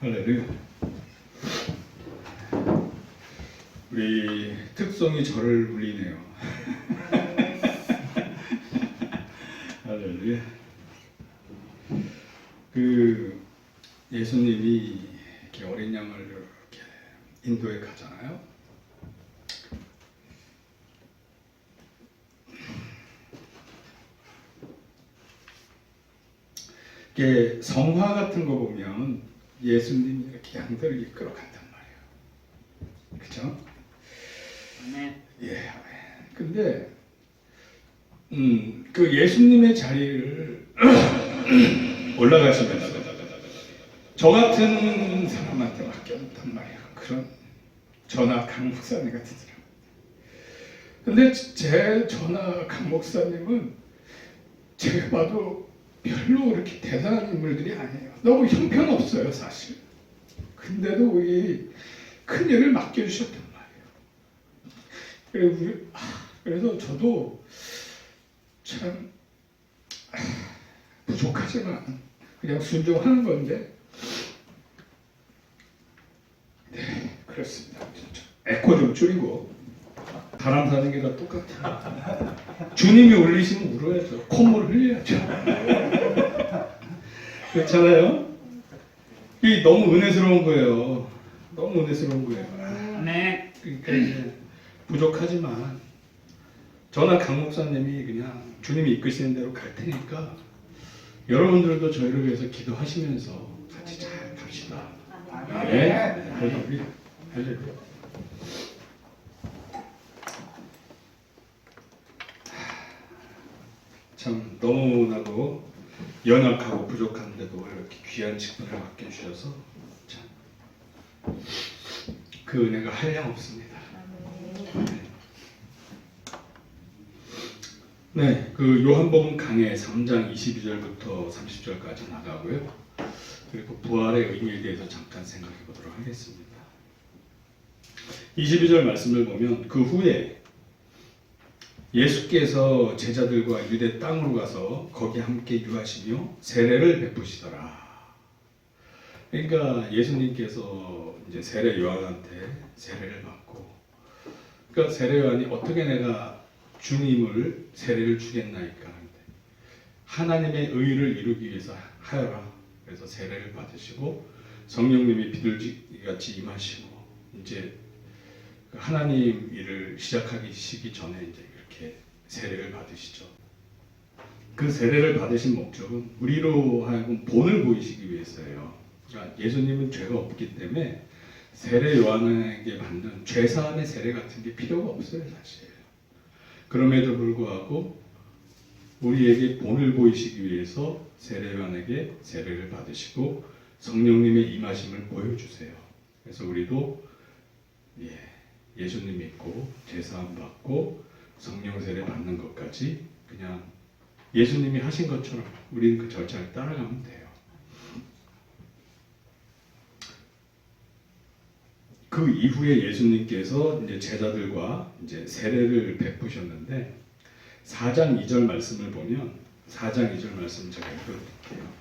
할렐루야. 우리 특성이 저를 울리네요. 할렐루야. 예수님이 이렇게 어린 양을 이렇게 인도에 가잖아요. 이게 성화 같은 거 보면 예수님이 이렇게 양들을 이끌어 간단 말이에요. 그렇죠? 네. 예. 근데 그 예수님의 자리를 올라가시면서 저 같은 사람한테 맡겼단 말이에요. 그런 저나 강 목사님 같은 사람. 근데 제 저나 강 목사님은 제가 봐도 별로 그렇게 대단한 인물들이 아니에요. 너무 형편없어요, 사실. 근데도 이 큰 일을 맡겨주셨단 말이에요. 그래서 저도 참 부족하지만 그냥 순종하는 건데, 네, 그렇습니다. 진짜. 에코 좀 줄이고 바람 사는 게 다 똑같아요. 주님이 울리시면 울어야죠. 콧물 흘려야죠. 그렇잖아요? 이 너무 은혜스러운 거예요. 너무 은혜스러운 거예요. 네. 그러니까 이제 부족하지만 저나 강 목사님이 그냥 주님이 이끄시는 대로 갈 테니까 여러분들도 저희를 위해서 기도하시면서 같이 잘 갑시다. 네. 그래서 우리 할렐루야. 참 너무나도 연약하고 부족한데도 이렇게 귀한 직분을 맡겨주셔서 참 그 은혜가 한량없습니다. 네, 그 요한복음 강해 3장 22절부터 30절까지 나가고요. 그리고 부활의 의미에 대해서 잠깐 생각해 보도록 하겠습니다. 22절 말씀을 보면 그 후에 예수께서 제자들과 유대 땅으로 가서 거기 함께 유하시며 세례를 베푸시더라. 그러니까 예수님께서 이제 세례 요한한테 세례를 받고, 그러니까 세례 요한이 어떻게 내가 주님을 세례를 주겠나이까 하는데 하나님의 의를 이루기 위해서 하여라. 그래서 세례를 받으시고 성령님이 비둘기같이 임하시고 이제 하나님 일을 시작하기 전에 이제 이렇게 세례를 받으시죠. 그 세례를 받으신 목적은 우리로 하여금 본을 보이시기 위해서예요. 그러니까 예수님은 죄가 없기 때문에 세례 요한에게 받는 죄사함의 세례 같은 게 필요가 없어요, 사실. 그럼에도 불구하고 우리에게 본을 보이시기 위해서 세례 요한에게 세례를 받으시고 성령님의 임하심을 보여주세요. 그래서 우리도 예수님 믿고 제사함 받고 성령 세례 받는 것까지 그냥 예수님이 하신 것처럼 우리는 그 절차를 따라가면 돼요. 그 이후에 예수님께서 이제 제자들과 이제 세례를 베푸셨는데 4장 2절 말씀을 보면 4장 2절 말씀 제가 읽어드릴게요.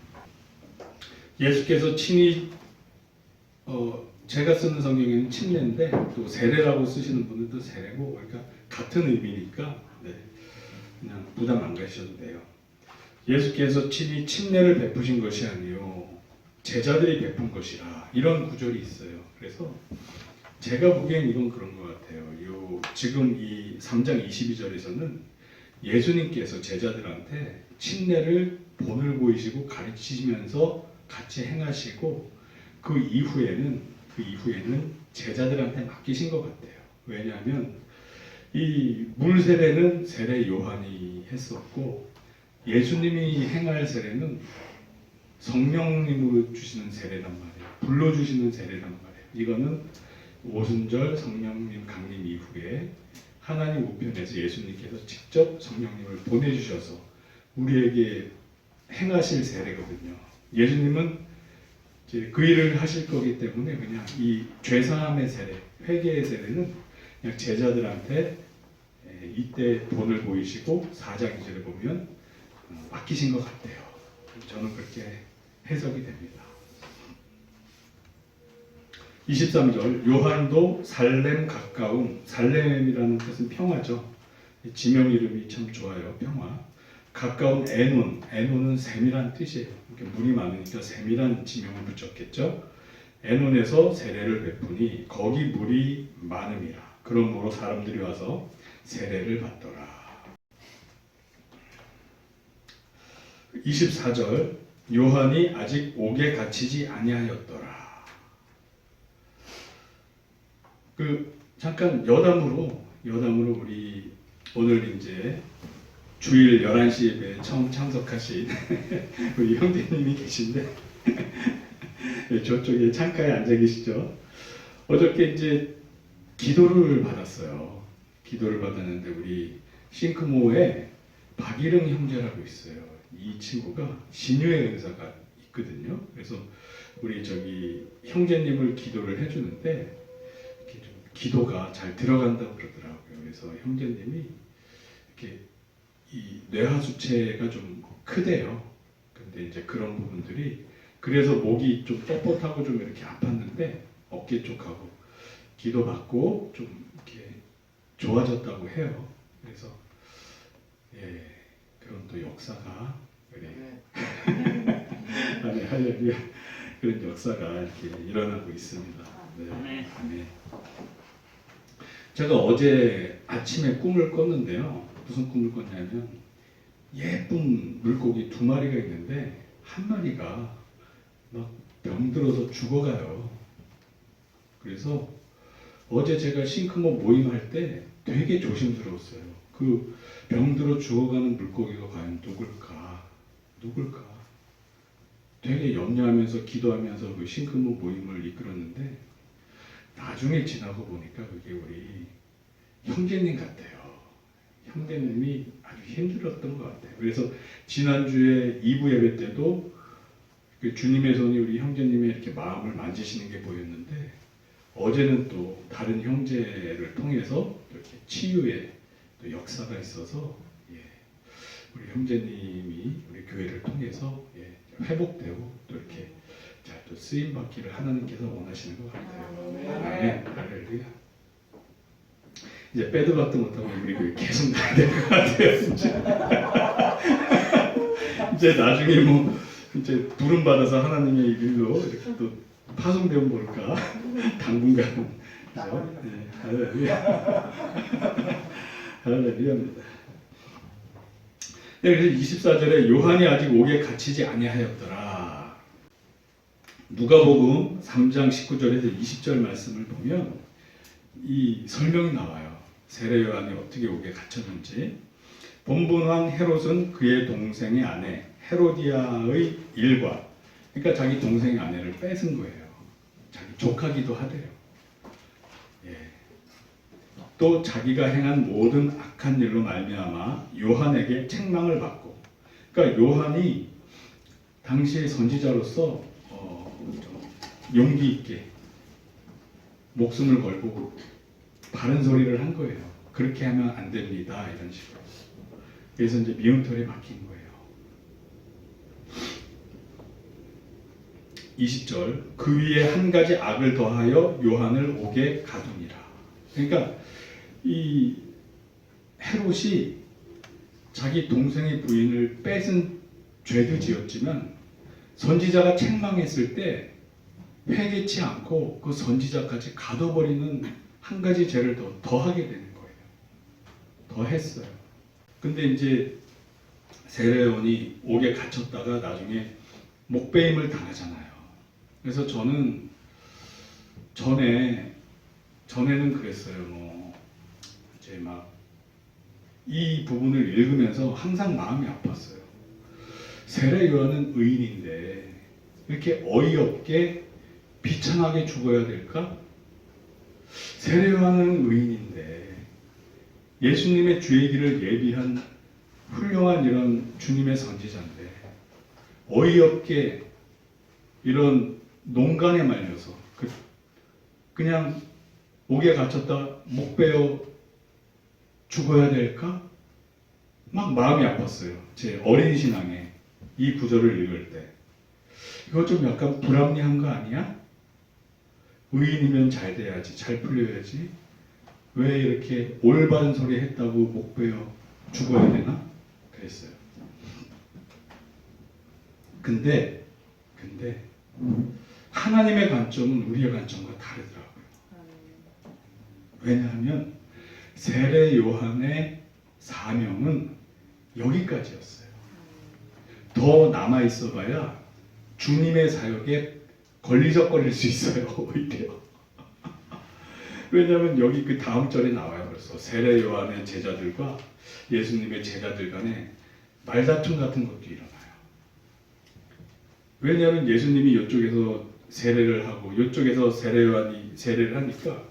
예수께서 친히 제가 쓰는 성경에는 침례인데 또 세례라고 쓰시는 분들도 세례고, 그러니까 같은 의미니까 그냥 부담 안 가셔도 돼요. 예수께서 친히 침례를 베푸신 것이 아니요 제자들이 베푼 것이라, 이런 구절이 있어요. 그래서 제가 보기엔 이건 그런 것 같아요. 지금 이 3장 22절에서는 예수님께서 제자들한테 침례를 본을 보이시고 가르치시면서 같이 행하시고 그 이후에는 제자들한테 맡기신 것 같아요. 왜냐하면 이 물 세례는 세례 요한이 했었고 예수님이 행할 세례는 성령님으로 주시는 세례란 말이에요. 불러주시는 세례란 말이에요. 이거는 오순절 성령님 강림 이후에 하나님 우편에서 예수님께서 직접 성령님을 보내주셔서 우리에게 행하실 세례거든요. 예수님은 이제 그 일을 하실 거기 때문에 그냥 이 죄사함의 세례, 회개의 세례는 그냥 제자들한테 이때 본을 보이시고 4장 2절에 보면 맡기신 것 같아요. 저는 그렇게 해석이 됩니다. 23절 요한도 살렘 가까움, 살렘이라는 뜻은 평화죠. 지명 이름이 참 좋아요. 평화. 가까운 에논, 에논은 샘이란 뜻이에요. 이렇게 물이 많으니까 샘이란 지명을 붙였겠죠. 에논에서 세례를 베푸니 거기 물이 많음이라. 그러므로 사람들이 와서 세례를 받더라. 24절 요한이 아직 옥에 갇히지 아니하였더라. 잠깐 여담으로 우리 오늘 이제 주일 11시 예배에 처음 참석하신 우리 형제님이 계신데 저쪽에 창가에 앉아 계시죠. 어저께 이제 기도를 받았어요. 기도를 받았는데 우리 싱크모에 박일흥 형제라고 있어요. 이 친구가 신유의 은사가 있거든요. 그래서 우리 저기 형제님을 기도를 해주는데 이렇게 좀 기도가 잘 들어간다고 그러더라고요. 그래서 형제님이 이렇게 이 뇌하수체가 좀 크대요. 근데 이제 그런 부분들이 그래서 목이 좀 뻣뻣하고 좀 이렇게 아팠는데 어깨 쪽하고 기도받고 좀 이렇게 좋아졌다고 해요. 그래서 예 그런 또 역사가 그래 아니 할렐루야 그런 역사가 이렇게 일어나고 있습니다. 네. 아멘. 제가 어제 아침에 꿈을 꿨는데요. 무슨 꿈을 꿨냐면 예쁜 물고기 2마리가 있는데 한 마리가 막 병들어서 죽어가요. 그래서 어제 제가 싱크모 모임할 때 되게 조심스러웠어요. 그 병들어 죽어가는 물고기가 과연 누굴까? 되게 염려하면서 기도하면서 그 싱크모 모임을 이끌었는데 나중에 지나고 보니까 그게 우리 형제님 같아요. 형제님이 아주 힘들었던 것 같아요. 그래서 지난주에 2부 예배 때도 그 주님의 손이 우리 형제님의 이렇게 마음을 만지시는 게 보였는데 어제는 또 다른 형제를 통해서 이렇게 치유의 또 역사가 있어서 예, 우리 형제님이 우리 교회를 통해서 예, 회복되고 또 이렇게 잘 또 쓰임 받기를 하나님께서 원하시는 것 같아요. 아멘. 할렐루야. 이제 빼도 박도 못하고 우리 교회 계속 가야 될 것 같아요. 이제 나중에 뭐 이제 부름 받아서 하나님의 일로 이렇게 또 파송되면 볼까 당분간 그죠? 네, 할렐루야. 할렐루야입니다. 네, 그래서 24절에 요한이 아직 옥에 갇히지 아니하였더라. 누가복음 3장 19절에서 20절 말씀을 보면 이 설명이 나와요. 세례 요한이 어떻게 옥에 갇혔는지. 본분왕 헤롯은 그의 동생의 아내 헤로디아의 일과 그러니까 자기 동생의 아내를 뺏은 거예요. 자기 조카기도 하대요. 예. 또 자기가 행한 모든 악한 일로 말미암아 요한에게 책망을 받고 그러니까 요한이 당시의 선지자로서 좀 용기 있게 목숨을 걸고 바른 소리를 한 거예요. 그렇게 하면 안 됩니다. 이런 식으로. 그래서 이제 미움털에 막힌 거예요. 20절 그 위에 한 가지 악을 더하여 요한을 옥에 가두니라. 그러니까 이 헤롯이 자기 동생의 부인을 뺏은 죄도 지었지만 선지자가 책망했을 때 회개치 않고 그 선지자까지 가둬버리는 한 가지 죄를 더하게 되는 거예요. 더 했어요. 근데 이제 세례요한이 옥에 갇혔다가 나중에 목배임을 당하잖아요. 그래서 저는 전에는 그랬어요. 뭐 이제 막 이 부분을 읽으면서 항상 마음이 아팠어요. 세례요한은 의인인데 이렇게 어이없게 비참하게 죽어야 될까? 세례요한은 의인인데 예수님의 주의 길을 예비한 훌륭한 이런 주님의 선지자인데 어이없게 이런 농간에 말려서 그냥 옥에 갇혔다 목 베어 죽어야 될까? 막 마음이 아팠어요. 제 어린 신앙에 이 구절을 읽을 때 이거 좀 약간 불합리한 거 아니야? 의인이면 잘 돼야지, 잘 풀려야지. 왜 이렇게 올바른 소리 했다고 목 베어 죽어야 되나? 그랬어요. 근데 하나님의 관점은 우리의 관점과 다르더라고요. 왜냐하면 세례 요한의 사명은 여기까지였어요. 더 남아 있어봐야 주님의 사역에 걸리적거릴 수 있어요. 오히려. 왜냐하면 여기 그 다음 절에 나와요. 벌써 세례 요한의 제자들과 예수님의 제자들 간에 말다툼 같은 것도 일어나요. 왜냐하면 예수님이 이쪽에서 세례를 하고 이쪽에서 세례 요한이 세례를 하니까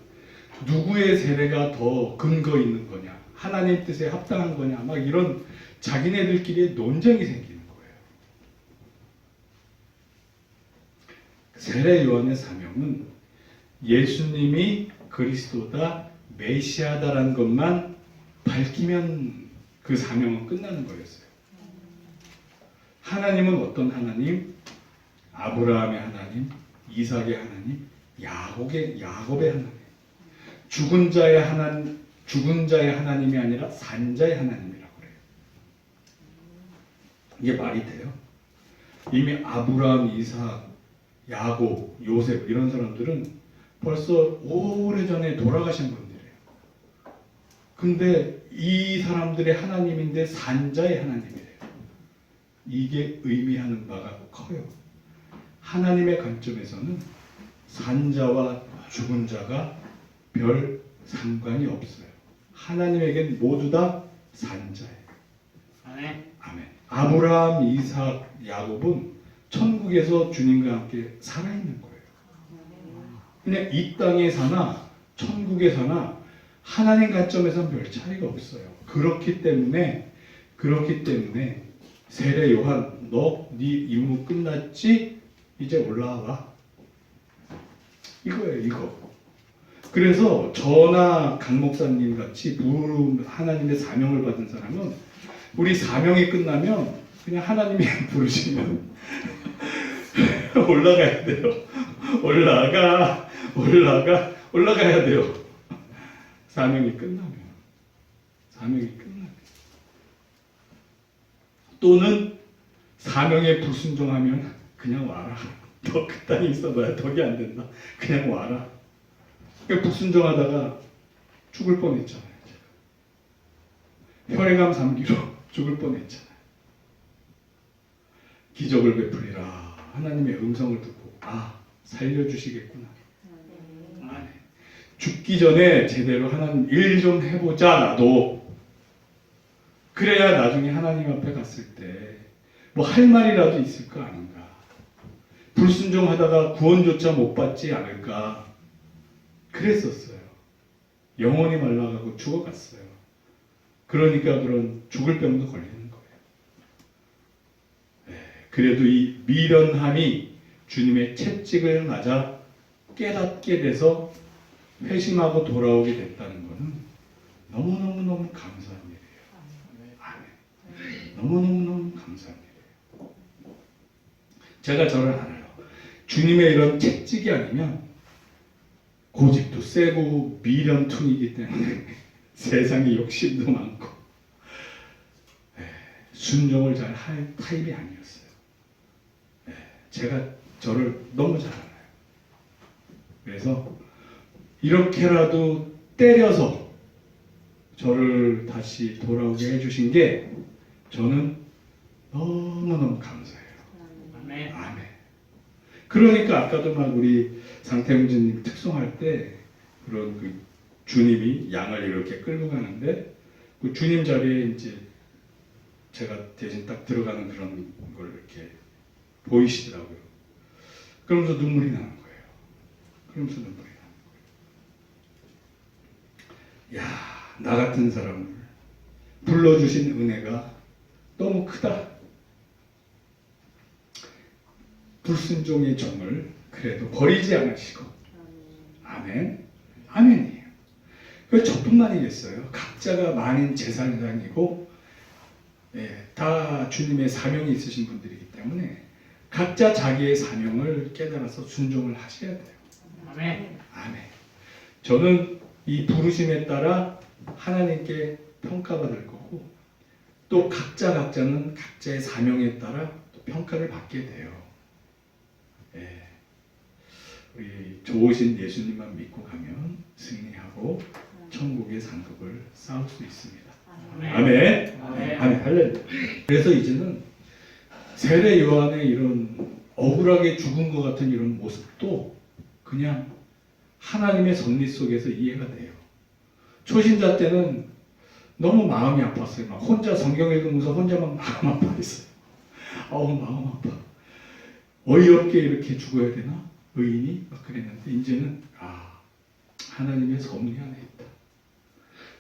누구의 세례가 더 근거 있는 거냐, 하나님 뜻에 합당한 거냐, 막 이런 자기네들끼리 논쟁이 생기는 거예요. 세례 요한의 사명은 예수님이 그리스도다, 메시아다라는 것만 밝히면 그 사명은 끝나는 거였어요. 하나님은 어떤 하나님? 아브라함의 하나님, 이삭의 하나님, 야곱의 하나님. 죽은 자의 하나님이 아니라 산 자의 하나님이라고 그래요. 이게 말이 돼요? 이미 아브라함, 이삭, 야곱, 요셉 이런 사람들은 벌써 오래전에 돌아가신 분들이에요. 근데 이 사람들의 하나님인데 산자의 하나님이래요. 이게 의미하는 바가 커요. 하나님의 관점에서는 산자와 죽은 자가 별 상관이 없어요. 하나님에겐 모두 다 산자예요. 아멘. 아멘. 아브라함, 이삭, 야곱은 천국에서 주님과 함께 살아있는 거예요. 그냥 이 땅에 사나 천국에 사나 하나님 관점에서는 별 차이가 없어요. 그렇기 때문에 세례 요한, 너 네 임무 끝났지? 이제 올라와. 이거예요, 이거. 그래서 저나 강 목사님 같이 하나님의 사명을 받은 사람은 우리 사명이 끝나면 그냥 하나님이 부르시면 올라가야 돼요. 올라가야 돼요. 사명이 끝나면. 또는 사명에 불순종하면 그냥 와라. 너 그 땅에 있어봐야 덕이 안 된다. 그냥 와라. 그러니까 불순종하다가 죽을 뻔했잖아요. 혈액암 3기로 죽을 뻔했잖아요. 기적을 베풀리라. 하나님의 음성을 듣고 살려주시겠구나. 죽기 전에 제대로 하나님 일 좀 해보자. 나도. 그래야 나중에 하나님 앞에 갔을 때 뭐 할 말이라도 있을 거 아닌가. 불순종하다가 구원조차 못 받지 않을까. 그랬었어요. 영혼이 말라가고 죽어갔어요. 그러니까 그런 죽을 병도 걸리는 거예요. 그래도 이 미련함이 주님의 채찍을 맞아 깨닫게 돼서 회심하고 돌아오게 됐다는 것은 너무너무 감사한 일이에요. 아멘. 너무너무 감사한 일이에요. 제가 저를 알아요. 주님의 이런 채찍이 아니면 고집도 세고 미련퉁이기 때문에 세상에 욕심도 많고 순종을 잘 할 타입이 아니었어요. 제가 저를 너무 잘 알아요. 그래서 이렇게라도 때려서 저를 다시 돌아오게 해주신 게 저는 너무너무 감사해요. 아멘. 아멘. 그러니까 아까도 막 우리 상태웅진님 특송할 때 그런 그 주님이 양을 이렇게 끌고 가는데 그 주님 자리에 이제 제가 대신 딱 들어가는 그런 걸 이렇게 보이시더라고요. 그러면서 눈물이 나는 거예요. 야, 나 같은 사람을 불러주신 은혜가 너무 크다. 불순종의 종을 그래도 버리지 않으시고. 아멘. 아멘이에요. 그 저뿐만이겠어요. 각자가 만인 제사장이고 다 주님의 사명이 있으신 분들이기 때문에 각자 자기의 사명을 깨달아서 순종을 하셔야 돼요. 아멘. 아멘. 저는 이 부르심에 따라 하나님께 평가받을 거고 또 각자는 각자의 사명에 따라 또 평가를 받게 돼요. 예. 우리 좋으신 예수님만 믿고 가면 승리하고 천국의 상급을 쌓을 수 있습니다. 아멘. 아멘. 아멘. 할렐루야. 그래서 이제는 세례 요한의 이런 억울하게 죽은 것 같은 이런 모습도 그냥 하나님의 섭리 속에서 이해가 돼요. 초신자 때는 너무 마음이 아팠어요. 막 혼자 성경 읽으면서 혼자 막 마음 아파했어요. 마음 아파. 어이없게 이렇게 죽어야 되나? 의인이? 막 그랬는데 이제는 하나님의 섭리 안에 있다.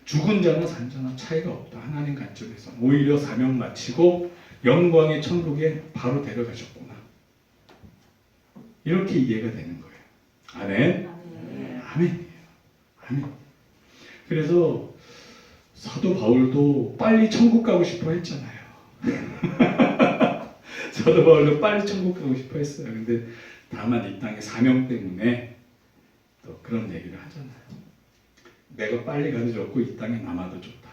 죽은 자나 산 자나 차이가 없다. 하나님 관점에서 오히려 사명 마치고 영광의 천국에 바로 데려가셨구나. 이렇게 이해가 되는 거예요. 아멘. 아멘. 아멘. 그래서 사도 바울도 빨리 천국 가고 싶어 했잖아요. 사도 바울도 빨리 천국 가고 싶어 했어요. 근데 다만 이 땅의 사명 때문에 또 그런 얘기를 하잖아요. 내가 빨리 가도 좋고 이 땅에 남아도 좋다.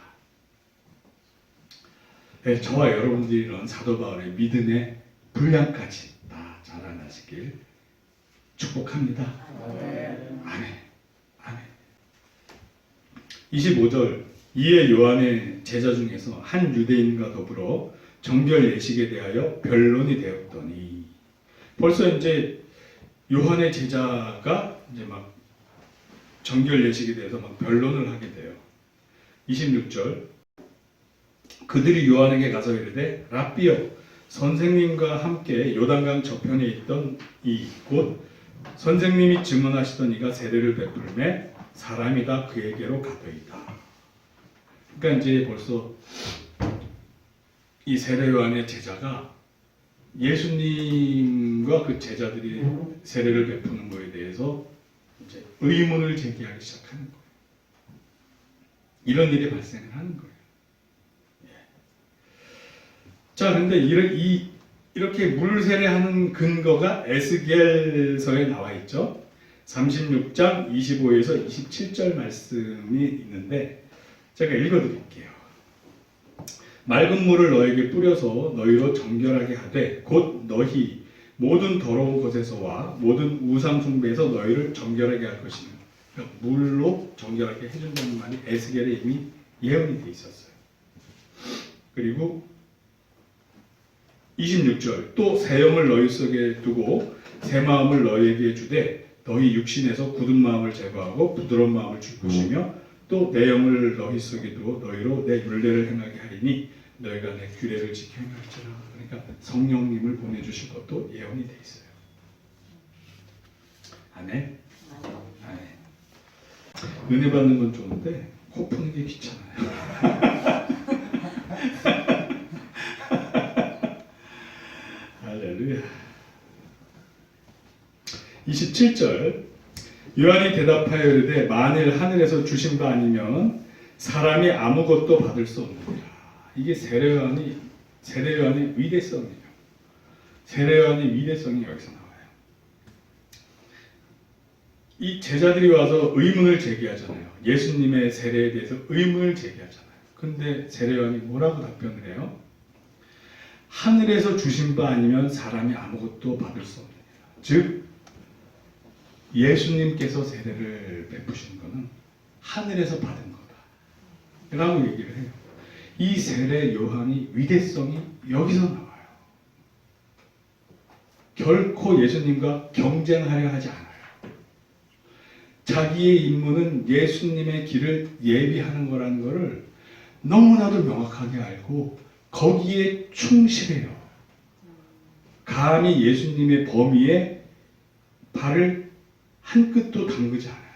네, 저와 여러분들이 이런 사도 바울의 믿음의 분량까지 다 자라나시길 축복합니다. 아멘. 아멘. 25절 이에 요한의 제자 중에서 한 유대인과 더불어 정결 예식에 대하여 변론이 되었더니 벌써 이제 요한의 제자가 이제 막 정결 예식에 대해서 막 변론을 하게 돼요. 26절 그들이 요한에게 가서 이르되 랍비여 선생님과 함께 요단강 저편에 있던 이 곧 선생님이 증언하시던 이가 세례를 베풀매 사람이다 그에게로 가더이다. 그러니까 이제 벌써 이 세례 요한의 제자가 예수님과 그 제자들이 세례를 베푸는 것에 대해서 이제 의문을 제기하기 시작하는 거예요. 이런 일이 발생을 하는 거예요. 자, 그런데 이렇게 물세례하는 근거가 에스겔서에 나와 있죠. 36장 25에서 27절 말씀이 있는데 제가 읽어드릴게요. 맑은 물을 너에게 뿌려서 너희로 정결하게 하되 곧 너희 모든 더러운 것에서와 모든 우상 숭배에서 너희를 정결하게 할 것이며 그러니까 물로 정결하게 해준다는 말이 에스겔에 이미 예언이 돼 있었어요. 그리고 26절 또 새 영을 너희 속에 두고 새 마음을 너희에게 주되 너희 육신에서 굳은 마음을 제거하고 부드러운 마음을 줄 것이며 또 내 영을 너희 속에 두어 너희로 내 율례를 행하게 하리니 너희가 내 규례를 지켜 행할지라. 그러니까 성령님을 보내주실 것도 예언이 돼 있어요. 아멘. 아멘. 은혜 받는 건 좋은데 코 푸는 게 귀찮아요. 할렐루야. 27절 요한이 대답하여 이르되 만일 하늘에서 주신 바 아니면 사람이 아무것도 받을 수 없느니라. 이게 세례 요한의 위대성이에요. 세례 요한의 위대성이 여기서 나와요. 이 제자들이 와서 의문을 제기하잖아요. 예수님의 세례에 대해서 의문을 제기하잖아요. 근데 세례 요한이 뭐라고 답변을 해요? 하늘에서 주신 바 아니면 사람이 아무것도 받을 수 없느니라. 즉 예수님께서 세례를 베푸신 것은 하늘에서 받은 거다 라고 얘기를 해요. 이 세례 요한이 위대성이 여기서 나와요. 결코 예수님과 경쟁하려 하지 않아요. 자기의 임무는 예수님의 길을 예비하는 거라는 것을 너무나도 명확하게 알고 거기에 충실해요. 감히 예수님의 범위에 발을 한 끗도 담그지 않아요.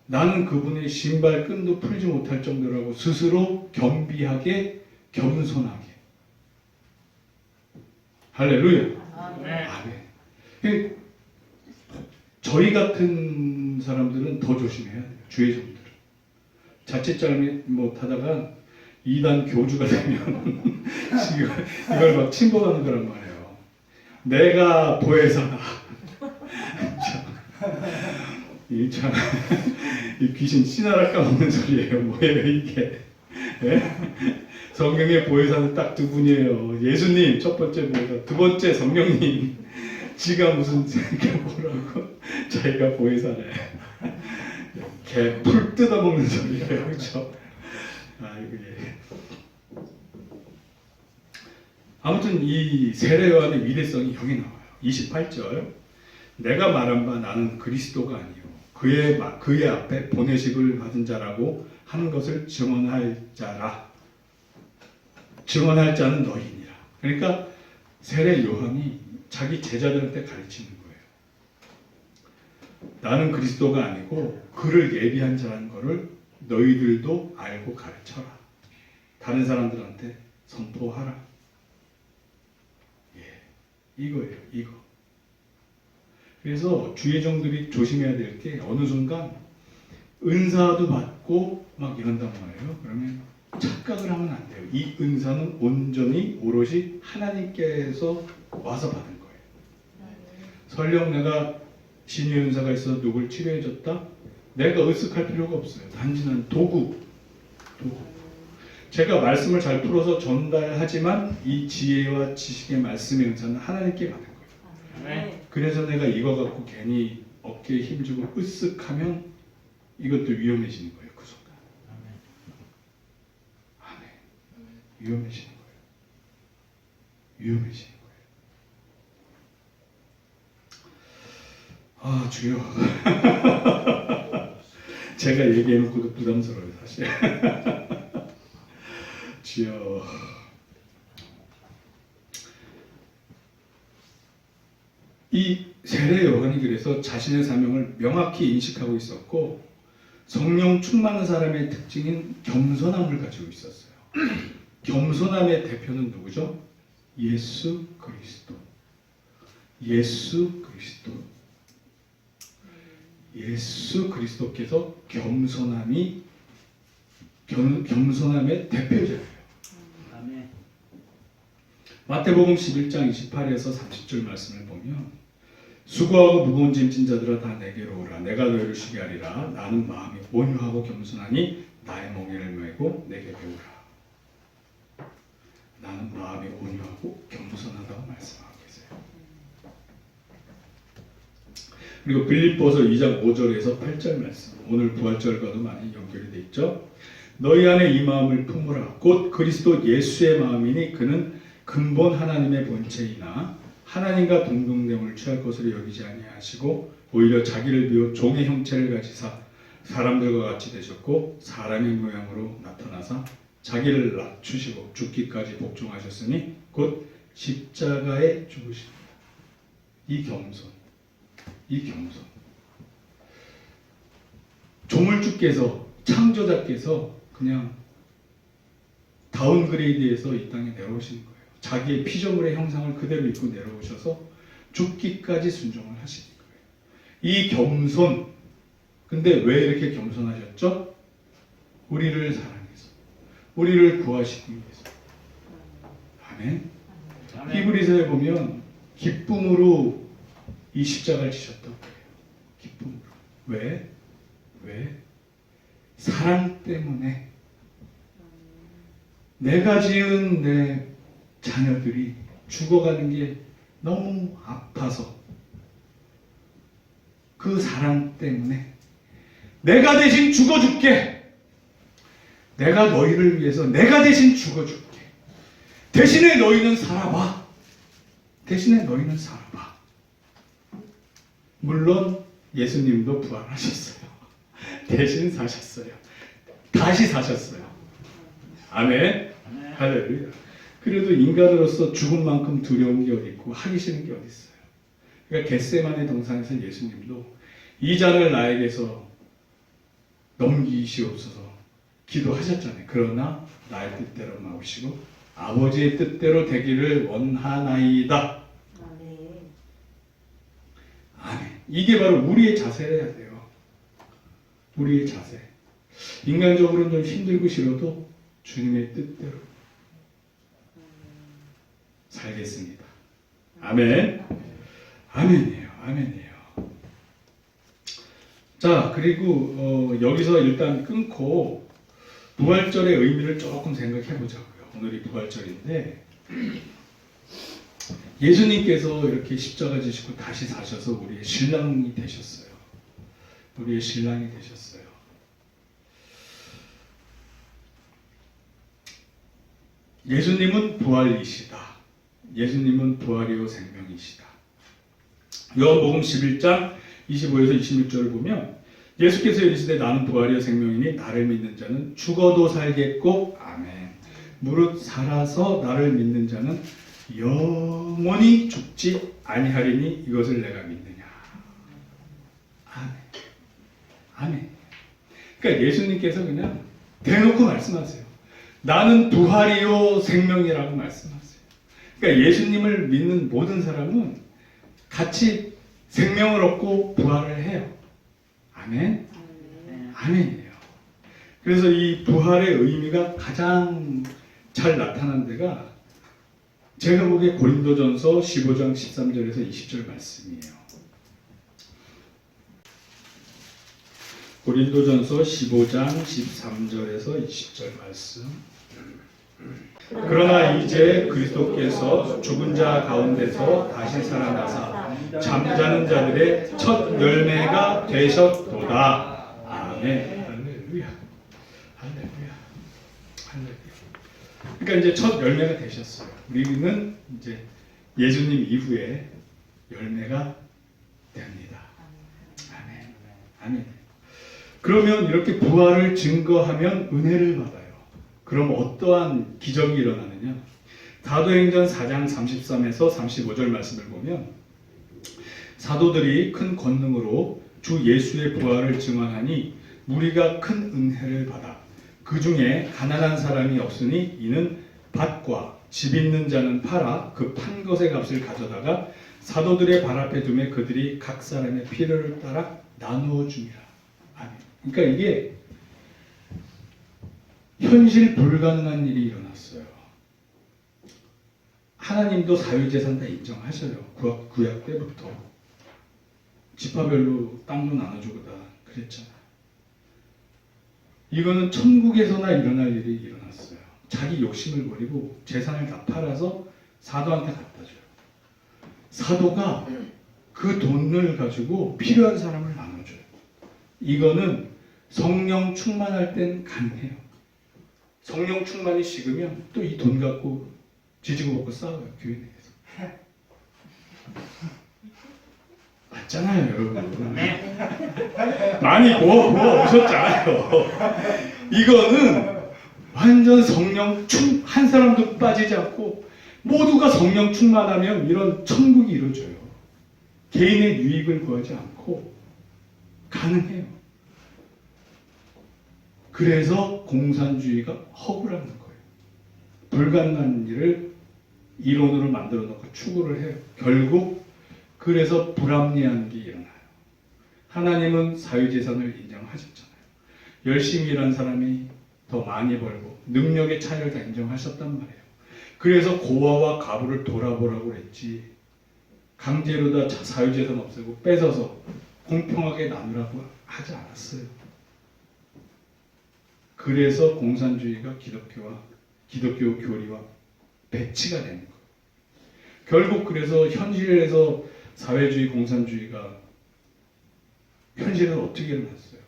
나는 그분의 신발끈도 풀지 못할 정도라고 스스로 겸비하게 겸손하게. 할렐루야. 아멘. 저희 같은 사람들은 더 조심해야 돼요. 주의 종들은. 자칫 잘못하다가 이단 교주가 되면 이걸 막 침범하는 거란 말이에요. 내가 보혜사다. 이 참, 이 귀신 씨나라 까먹는 소리예요. 뭐예요 이게? 예? 성경의 보혜사는 딱 두 분이에요. 예수님 첫 번째 보혜사, 두 번째 성령님. 지가 무슨 이게 뭐라고? 자기가 보혜사래. 개 풀 뜯어먹는 소리예요, 그렇죠? 아이고 예. 아무튼 이 세례 요한의 위대성이 여기 나와요. 28절. 내가 말한 바 나는 그리스도가 아니요 그의 앞에 보내심을 받은 자라고 하는 것을 증언할 자라. 증언할 자는 너희니라. 그러니까 세례 요한이 자기 제자들한테 가르치는 거예요. 나는 그리스도가 아니고 그를 예비한 자라는 것을 너희들도 알고 가르쳐라. 다른 사람들한테 선포하라. 예, 이거예요. 이거. 그래서 주의 종들이 조심해야 될 게 어느 순간 은사도 받고 막 이런단 말이에요. 그러면 착각을 하면 안 돼요. 이 은사는 온전히 오롯이 하나님께서 와서 받은 거예요. 설령 내가 신의 은사가 있어서 누굴 치료해줬다? 내가 으쓱할 필요가 없어요. 단지 는 도구. 제가 말씀을 잘 풀어서 전달하지만 이 지혜와 지식의 말씀의 은사는 하나님께 받은 거예요. 아멘. 그래서 내가 이거 갖고 괜히 어깨에 힘주고 으쓱하면 이것도 위험해지는 거예요. 그 순간. 아멘. 위험해지는 거예요. 위험해지는 거예요. 아 주여. 제가 얘기해놓고도 부담스러워요 사실. 주여. 이 세례 요한이 그래서 자신의 사명을 명확히 인식하고 있었고 성령 충만한 사람의 특징인 겸손함을 가지고 있었어요. 겸손함의 대표는 누구죠? 예수 그리스도. 예수 그리스도. 예수 그리스도께서 겸손함의 대표자예요. 아멘. 마태복음 11장 28에서 30절 말씀을 보면 수고하고 무거운 짐진 자들아 다 내게로 오라. 내가 너희를 쉬게 하리라. 나는 마음이 온유하고 겸손하니 나의 멍에를 메고 내게 배우라. 나는 마음이 온유하고 겸손하다고 말씀하고 계세요. 그리고 빌립보서 2장 5절에서 8절 말씀, 오늘 부활절과도 많이 연결이 되어 있죠. 너희 안에 이 마음을 품으라. 곧 그리스도 예수의 마음이니 그는 근본 하나님의 본체이나 하나님과 동등됨을 취할 것으로 여기지 아니하시고 오히려 자기를 비워 종의 형체를 가지사 사람들과 같이 되셨고 사람의 모양으로 나타나사 자기를 낮추시고 죽기까지 복종하셨으니 곧 십자가에 죽으십니다. 이 겸손. 조물주께서 창조자께서 그냥 다운그레이드해서 이 땅에 내려오신 거예요. 자기의 피조물의 형상을 그대로 입고 내려오셔서 죽기까지 순종을 하시는 거예요. 이 겸손. 근데 왜 이렇게 겸손하셨죠? 우리를 사랑해서, 우리를 구하시기 위해서. 아멘. 히브리서에 보면 기쁨으로 이 십자가를 지셨다고 해요. 기쁨으로. 왜? 사랑 때문에 내가 지은 내 자녀들이 죽어가는 게 너무 아파서 그 사랑 때문에 내가 대신 죽어줄게. 내가 너희를 위해서 내가 대신 죽어줄게. 대신에 너희는 살아봐. 물론 예수님도 부활하셨어요. 대신 사셨어요. 다시 사셨어요. 아멘. 할렐루야. 그래도 인간으로서 죽은 만큼 두려운 게 어디 있고 하기 싫은 게 어디 있어요. 그러니까 겟세마네 동산에서 예수님도 이 잔을 나에게서 넘기시옵소서 기도하셨잖아요. 그러나 나의 뜻대로 마오시고 아버지의 뜻대로 되기를 원하나이다. 아멘. 이게 바로 우리의 자세여야 돼요. 우리의 자세. 인간적으로는 좀 힘들고 싫어도 주님의 뜻대로 살겠습니다. 아멘. 아멘이에요. 자, 그리고 여기서 일단 끊고 부활절의 의미를 조금 생각해 보자고요. 오늘이 부활절인데 예수님께서 이렇게 십자가 지시고 다시 사셔서 우리의 신랑이 되셨어요. 우리의 신랑이 되셨어요. 예수님은 부활이시다. 예수님은 부활이요 생명이시다. 요한복음 11장 25에서 26절을 보면 예수께서 이르시되 나는 부활이요 생명이니 나를 믿는 자는 죽어도 살겠고 아멘. 무릇 살아서 나를 믿는 자는 영원히 죽지 아니하리니 이것을 내가 믿느냐. 아멘. 아멘. 그러니까 예수님께서 그냥 대놓고 말씀하세요. 나는 부활이요 생명이라고 말씀하세요. 그러니까 예수님을 믿는 모든 사람은 같이 생명을 얻고 부활을 해요. 아멘. 아멘이에요. 그래서 이 부활의 의미가 가장 잘 나타난 데가 제가 보기에 고린도전서 15장 13절에서 20절 말씀이에요. 고린도전서 15장 13절에서 20절 말씀. 그러나 이제 그리스도께서 죽은 자 가운데서 다시 살아나사 잠자는 자들의 첫 열매가 되셨도다. 아멘. 할렐루야. 할렐루야. 할렐루야. 그러니까 이제 첫 열매가 되셨어요. 우리는 이제 예수님 이후에 열매가 됩니다. 아멘. 아멘. 그러면 이렇게 부활을 증거하면 은혜를 받아요. 그럼 어떠한 기적이 일어나느냐? 사도행전 4장 33에서 35절 말씀을 보면 사도들이 큰 권능으로 주 예수의 부활을 증언하니 무리가 큰 은혜를 받아 그 중에 가난한 사람이 없으니 이는 밭과 집 있는 자는 팔아 그 판 것의 값을 가져다가 사도들의 발 앞에 두매 그들이 각 사람의 필요를 따라 나누어 주니라. 아멘. 그러니까 이게 현실 불가능한 일이 일어났어요. 하나님도 사유재산 다 인정하셔요. 구약 때부터. 지파별로 땅도 나눠주고 다 그랬잖아요. 이거는 천국에서나 일어날 일이 일어났어요. 자기 욕심을 버리고 재산을 다 팔아서 사도한테 갖다 줘요. 사도가 그 돈을 가지고 필요한 사람을 나눠줘요. 이거는 성령 충만할 땐 가능해요. 성령 충만이 식으면 또 이 돈 갖고 지지고 먹고 싸워요. 교회 내에서. 맞잖아요, 여러분. 많이 모아 오셨잖아요. 이거는 완전 성령 한 사람도 빠지지 않고 모두가 성령 충만하면 이런 천국이 이루어져요. 개인의 유익을 구하지 않고 가능해요. 그래서 공산주의가 허구라는 거예요. 불가능한 일을 이론으로 만들어 놓고 추구를 해요. 결국 그래서 불합리한 게 일어나요. 하나님은 사유재산을 인정하셨잖아요. 열심히 일한 사람이 더 많이 벌고 능력의 차이를 다 인정하셨단 말이에요. 그래서 고아와 가부를 돌아보라고 그랬지 강제로 다 사유재산 없애고 뺏어서 공평하게 나누라고 하지 않았어요. 그래서 공산주의가 기독교 교리와 배치가 되는 거예요. 결국 그래서 현실에서 사회주의 공산주의가 현실은 어떻게 일어났어요?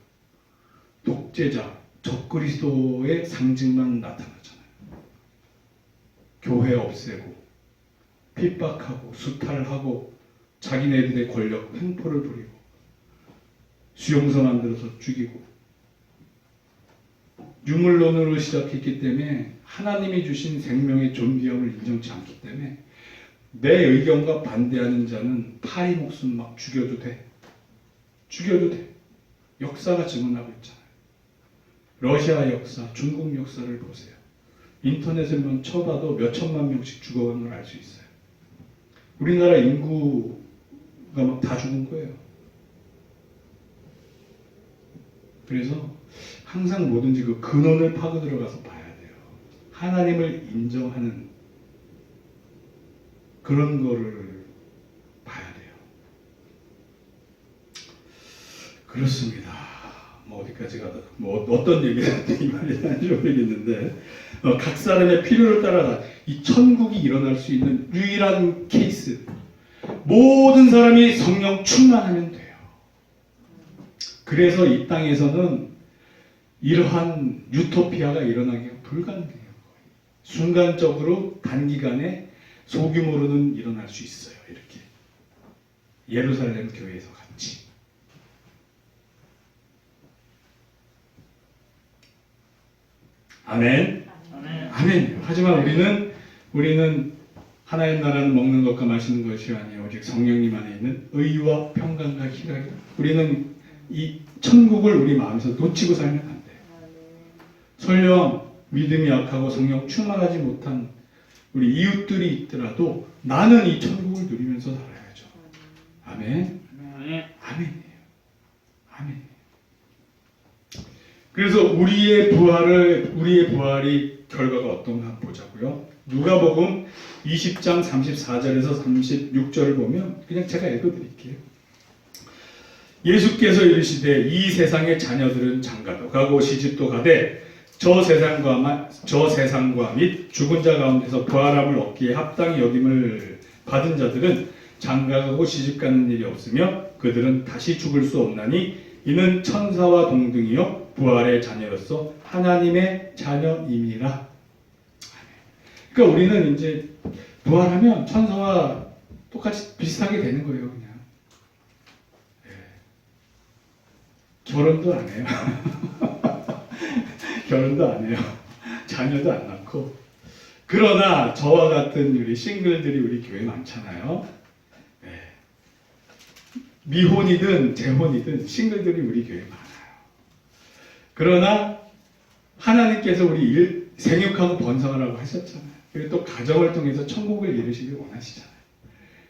독재자, 적그리스도의 상징만 나타나잖아요. 교회 없애고 핍박하고 수탈하고 자기네들의 권력 횡포를 부리고 수용소 만들어서 죽이고 유물론으로 시작했기 때문에 하나님이 주신 생명의 존귀함을 인정치 않기 때문에 내 의견과 반대하는 자는 파리 목숨 막 죽여도 돼. 죽여도 돼. 역사가 증언하고 있잖아요. 러시아 역사, 중국 역사를 보세요. 인터넷에만 쳐봐도 몇 천만 명씩 죽어가는 걸 알 수 있어요. 우리나라 인구가 막 다 죽은 거예요. 그래서 항상 뭐든지 그 근원을 파고 들어가서 봐야 돼요. 하나님을 인정하는 그런 거를 봐야 돼요. 그렇습니다. 뭐 어디까지 가다 뭐 어떤 얘기를 이 말이 하는지 모르겠는데 각 사람의 필요를 따라가 이 천국이 일어날 수 있는 유일한 케이스. 모든 사람이 성령 충만하면 돼요. 그래서 이 땅에서는 이러한 유토피아가 일어나기가 불가능해요. 순간적으로 단기간에 소규모로는 일어날 수 있어요. 이렇게 예루살렘 교회에서 같이. 아멘. 아멘. 아멘. 하지만 우리는 하나님 나라는 먹는 것과 마시는 것이 아니에요. 오직 성령님 안에 있는 의와 평강과 희락이다. 우리는 이 천국을 우리 마음에서 놓치고 살면 안 돼요. 설령 믿음이 약하고 성령 충만하지 못한 우리 이웃들이 있더라도 나는 이 천국을 누리면서 살아야죠. 아멘. 아멘. 아멘이에요. 아멘. 그래서 우리의 부활이 결과가 어떤가 한번 보자고요. 누가복음 20장 34절에서 36절을 보면 그냥 제가 읽어드릴게요. 예수께서 이르시되 이 세상의 자녀들은 장가도 가고 시집도 가되 저 세상과 및 죽은 자 가운데서 부활함을 얻기에 합당히 여김을 받은 자들은 장가가고 시집가는 일이 없으며 그들은 다시 죽을 수 없나니 이는 천사와 동등이요 부활의 자녀로서 하나님의 자녀임이라. 그러니까 우리는 이제 부활하면 천사와 똑같이 비슷하게 되는 거예요. 그냥 결혼도 안 해요. 결혼도 안 해요. 자녀도 안 낳고. 그러나 저와 같은 우리 싱글들이 우리 교회에 많잖아요. 미혼이든 재혼이든 싱글들이 우리 교회에 많아요. 그러나 하나님께서 우리 생육하고 번성하라고 하셨잖아요. 그리고 또 가정을 통해서 천국을 이루시길 원하시잖아요.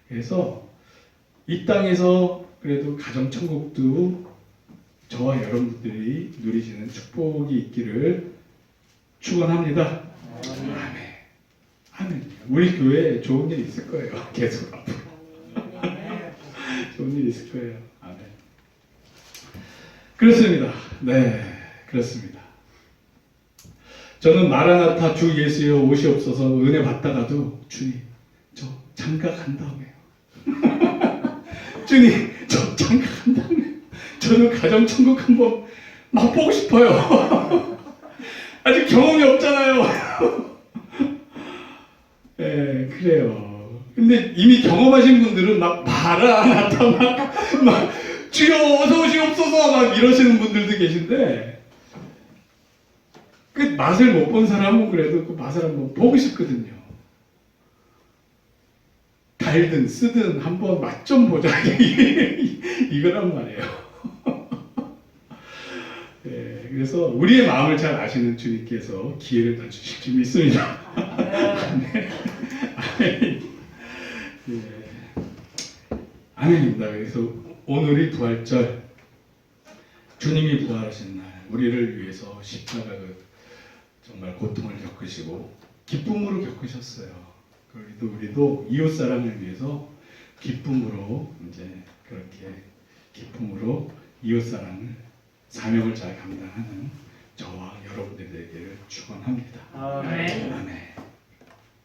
그래서 이 땅에서 그래도 가정 천국도 저와 여러분들이 누리시는 축복이 있기를 축원합니다. 아멘. 아멘. 우리 교회에 좋은 일 있을 거예요. 계속 앞으로. 좋은 일 있을 거예요. 아멘. 그렇습니다. 네, 그렇습니다. 저는 마라나타 주 예수여 오시옵소서 은혜 받다가도 주님 저 장가 간 다음에요. 주님 저 장가 간 다음에 저는 가정 천국 한번 맛보고 싶어요. 아직 경험이 없잖아요. 네, 그래요. 근데 이미 경험하신 분들은 막 마라나타 막 주여 어서 오시옵소서 막 이러시는 분들도 계신데 그 맛을 못 본 사람은 그래도 그 맛을 한번 보고 싶거든요. 달든 쓰든 한번 맛 좀 보자 이거란 말이에요. 네, 그래서 우리의 마음을 잘 아시는 주님께서 기회를 다 주실 줄 믿습니다. 아멘. 아멘. 네. 아멘입니다. 그래서 오늘이 부활절, 주님이 부활하신 날, 우리를 위해서 십자가 정말 고통을 겪으시고 기쁨으로 겪으셨어요. 우리도 이웃 사람을 위해서 기쁨으로 이제 그렇게 기쁨으로 이웃 사람을 사명을 잘 감당하는 저와 여러분들 되기를 축원합니다. 아멘. 아멘.